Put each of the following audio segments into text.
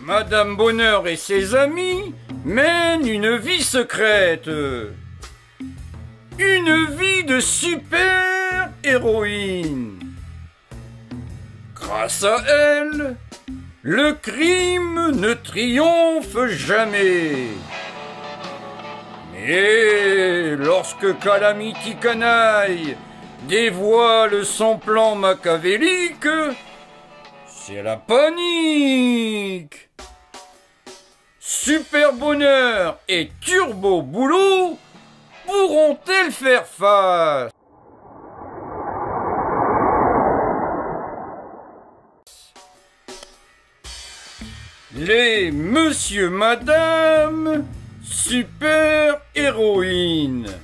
Madame Bonheur et ses amis mènent une vie secrète. Une vie de super-héroïne. Grâce à elle, le crime ne triomphe jamais. Mais lorsque Calamity Canaille dévoile son plan machiavélique, c'est la panique. Super Bonheur et Turbo Boulot pourront-elles faire face? Les Monsieur Madame Super Héroïnes.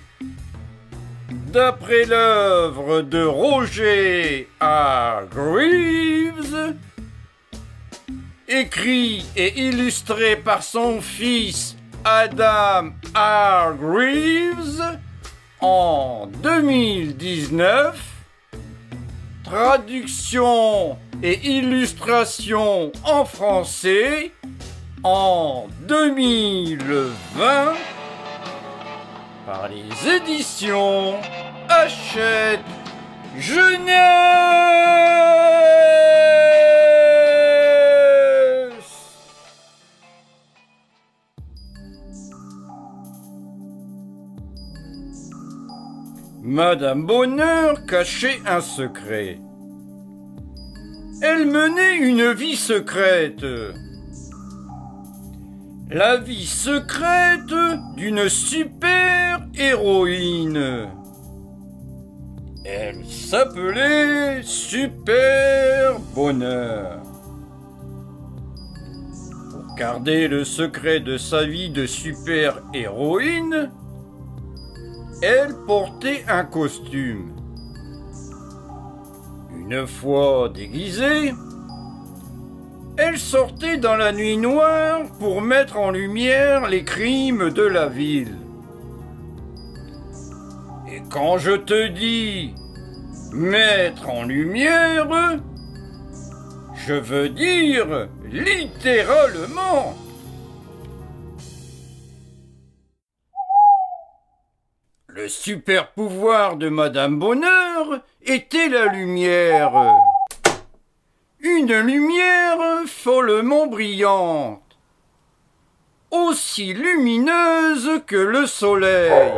D'après l'œuvre de Roger Hargreaves, écrit et illustré par son fils Adam Hargreaves en 2019, traduction et illustration en français en 2020 par les éditions Hachette Jeunesse. Madame Bonheur cachait un secret. Elle menait une vie secrète. La vie secrète d'une super-héroïne. Elle s'appelait Super Bonheur. Pour garder le secret de sa vie de super-héroïne, elle portait un costume. Une fois déguisée, elle sortait dans la nuit noire pour mettre en lumière les crimes de la ville. Et quand je te dis mettre en lumière, je veux dire littéralement. Le super pouvoir de Madame Bonheur était la lumière. Une lumière follement brillante, aussi lumineuse que le soleil,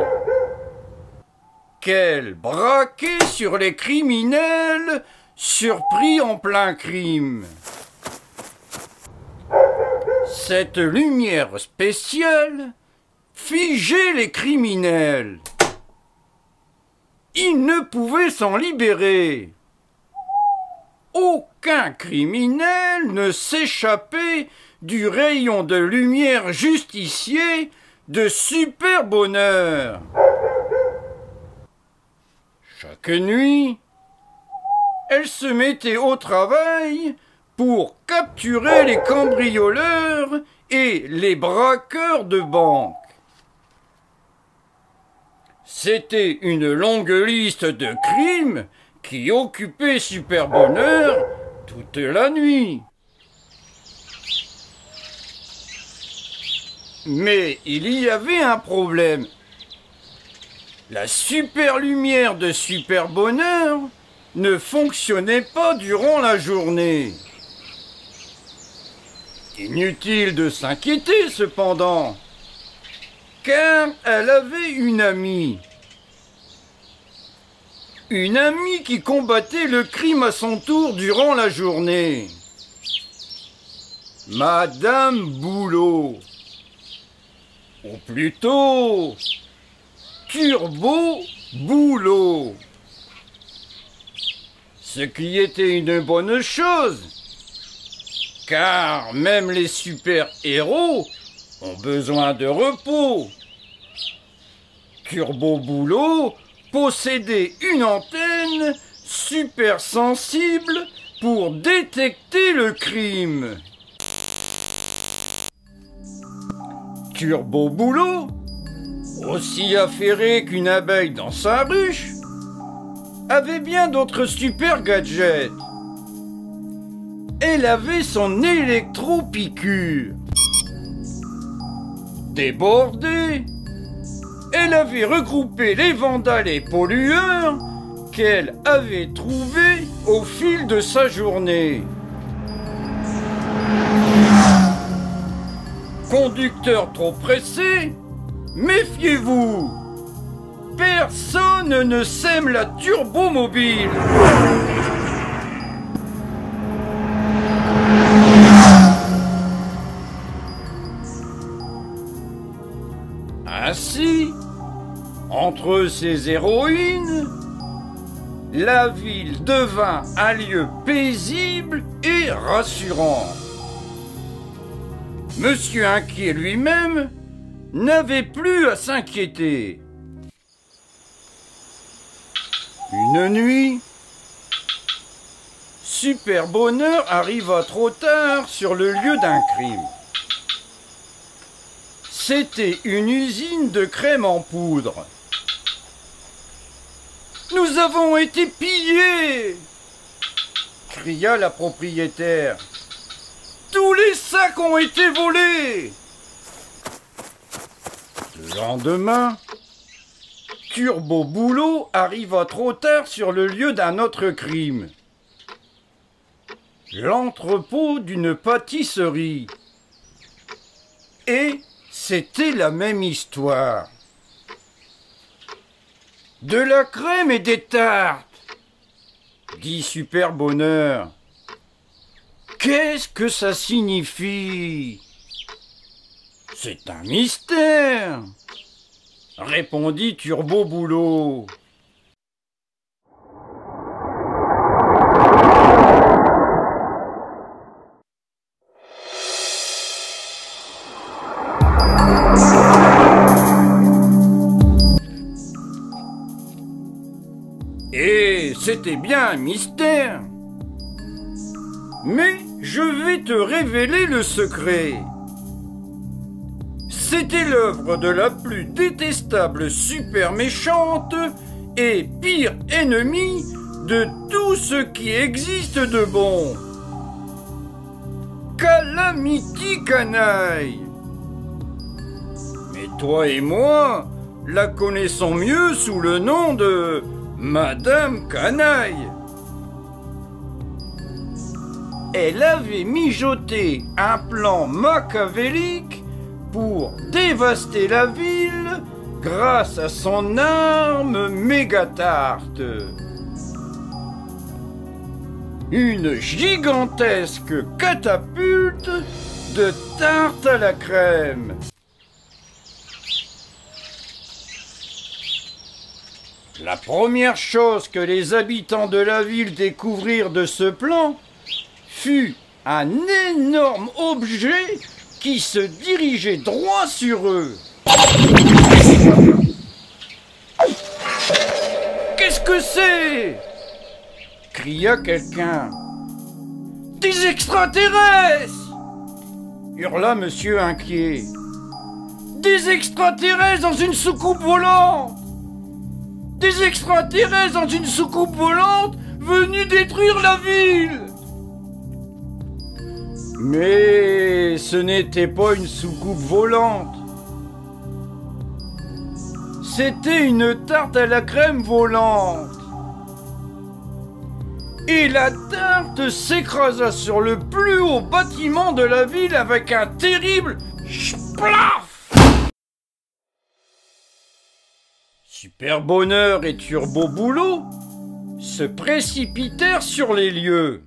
qu'elle braquait sur les criminels surpris en plein crime. Cette lumière spéciale figeait les criminels. Ils ne pouvaient s'en libérer. Aucun criminel ne s'échappait du rayon de lumière justicier de Super Bonheur. Chaque nuit, elle se mettait au travail pour capturer les cambrioleurs et les braqueurs de banque. C'était une longue liste de crimes qui occupait Super Bonheur toute la nuit. Mais il y avait un problème. La super lumière de Super Bonheur ne fonctionnait pas durant la journée. Inutile de s'inquiéter cependant, car elle avait une amie. Une amie qui combattait le crime à son tour durant la journée. Madame Boulot. Ou plutôt, Turbo Boulot. Ce qui était une bonne chose, car même les super-héros ont besoin de repos. Turbo Boulot possédait une antenne super sensible pour détecter le crime. Turbo Boulot, aussi affairé qu'une abeille dans sa ruche, avait bien d'autres super gadgets. elle avait son électropiqûre. Débordée, elle avait regroupé les vandales et pollueurs qu'elle avait trouvés au fil de sa journée. Conducteur trop pressé, méfiez-vous! Personne ne sème la turbomobile! Ainsi, entre ces héroïnes, la ville devint un lieu paisible et rassurant. Monsieur Inquiet lui-même n'avait plus à s'inquiéter. Une nuit, Super Bonheur arriva trop tard sur le lieu d'un crime. C'était une usine de crème en poudre. « Nous avons été pillés !» cria la propriétaire. « Tous les sacs ont été volés !» Le lendemain, Turbo Boulot arriva trop tard sur le lieu d'un autre crime. L'entrepôt d'une pâtisserie. Et c'était la même histoire. « De la crème et des tartes !» dit Super Bonheur. « Qu'est-ce que ça signifie ?»« C'est un mystère !» répondit Turbo Boulot. Et c'était bien un mystère. Mais je vais te révéler le secret. C'était l'œuvre de la plus détestable super méchante et pire ennemie de tout ce qui existe de bon. Calamity Canaille. Mais toi et moi la connaissons mieux sous le nom de Madame Canaille. Elle avait mijoté un plan machiavélique pour dévaster la ville grâce à son arme méga-tarte. Une gigantesque catapulte de tarte à la crème. La première chose que les habitants de la ville découvrirent de ce plan fut un énorme objet qui se dirigeait droit sur eux. « Qu'est-ce que c'est ?» cria quelqu'un. « Des extraterrestres !» hurla Monsieur Inquiet. « Des extraterrestres dans une soucoupe volante ! Des extraterrestres dans une soucoupe volante venus détruire la ville !» Mais ce n'était pas une soucoupe volante. C'était une tarte à la crème volante. Et la tarte s'écrasa sur le plus haut bâtiment de la ville avec un terrible splaf. Super Bonheur et Turbo Boulot se précipitèrent sur les lieux.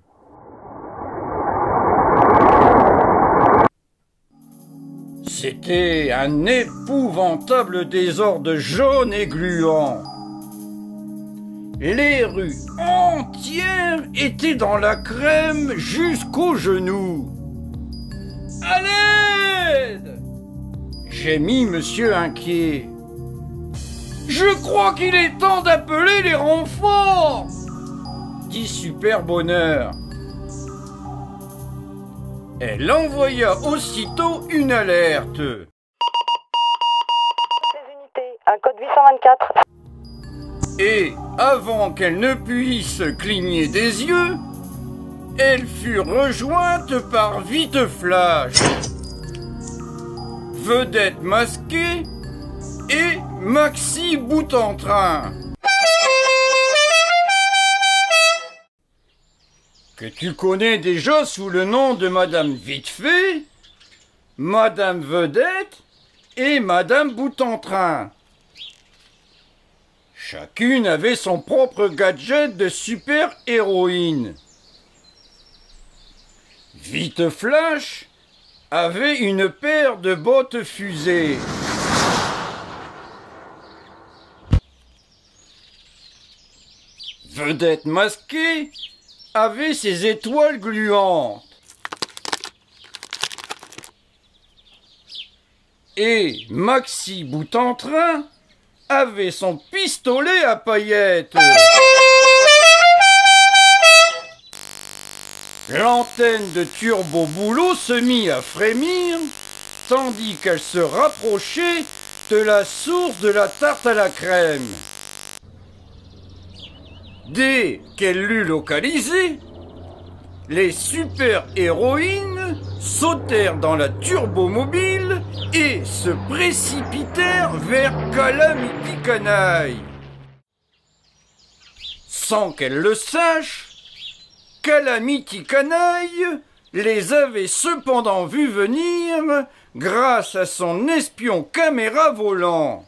C'était un épouvantable désordre jaune et gluant. Les rues entières étaient dans la crème jusqu'aux genoux. « À l'aide !» gémit Monsieur Inquiet. « Je crois qu'il est temps d'appeler les renforts !» dit Super Bonheur. Elle envoya aussitôt une alerte. Ces unités, un code 824. Et, avant qu'elle ne puisse cligner des yeux, elle fut rejointe par Vite Flash, Vedette Masquée et Maxi Boute-en-Train. Que tu connais déjà sous le nom de Madame Vite-Fait, Madame Vedette et Madame Boute-en-Train. Chacune avait son propre gadget de super-héroïne. Vite Flash avait une paire de bottes fusées. Vedette Masquée avait ses étoiles gluantes. Et Maxi Boute-en-Train avait son pistolet à paillettes. L'antenne de Turbo Boulot se mit à frémir, tandis qu'elle se rapprochait de la source de la tarte à la crème. Dès qu'elle l'eut localisé, les super-héroïnes sautèrent dans la turbomobile et se précipitèrent vers Calamity Canaille. Sans qu'elle le sache, Calamity Canaille les avait cependant vus venir grâce à son espion caméra volant.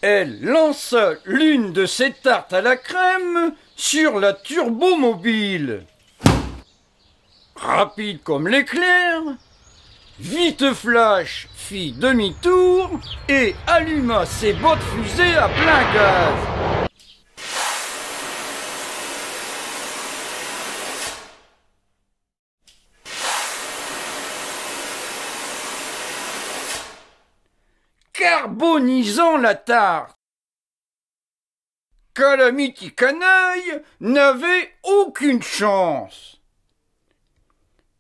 Elle lança l'une de ses tartes à la crème sur la turbomobile. Rapide comme l'éclair, Vite Flash fit demi-tour et alluma ses bottes fusées à plein gaz. Carbonisant la tarte. Calamity Canaille n'avait aucune chance.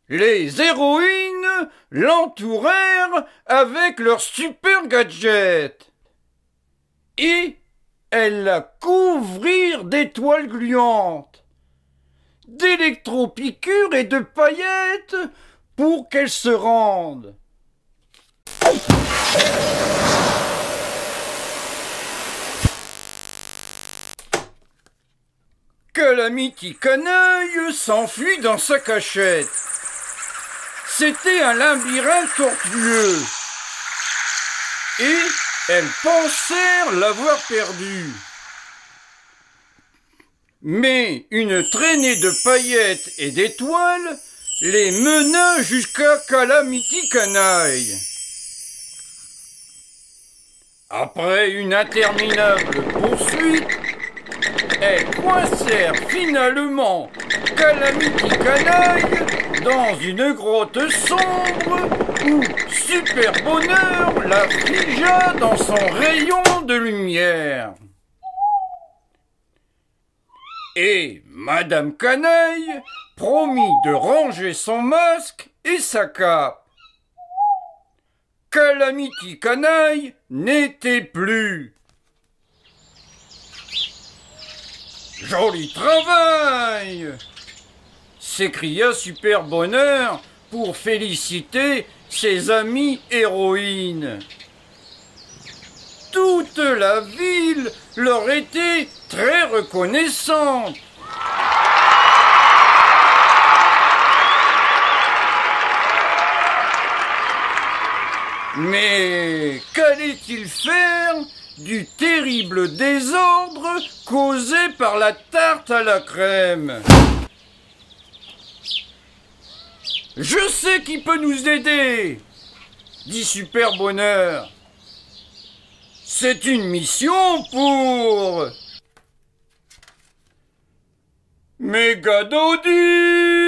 Les héroïnes l'entourèrent avec leurs super gadgets et elles la couvrirent d'étoiles gluantes, d'électropiqûres et de paillettes pour qu'elle se rende. Calamity Canaille s'enfuit dans sa cachette. C'était un labyrinthe tortueux. Et elles pensèrent l'avoir perdu. Mais une traînée de paillettes et d'étoiles les mena jusqu'à Calamity Canaille. Après une interminable poursuite, elles coincèrent finalement Calamity Canaille dans une grotte sombre où Super Bonheur la figea dans son rayon de lumière. Et Madame Canaille promit de ranger son masque et sa cape. Calamity Canaille n'était plus. Joli travail! S'écria Super Bonheur pour féliciter ses amies héroïnes. Toute la ville leur était très reconnaissante. Mais qu'allait-il faire du terrible désordre causé par la tarte à la crème? Je sais qui peut nous aider, dit Super Bonheur. C'est une mission pour Mégadodie.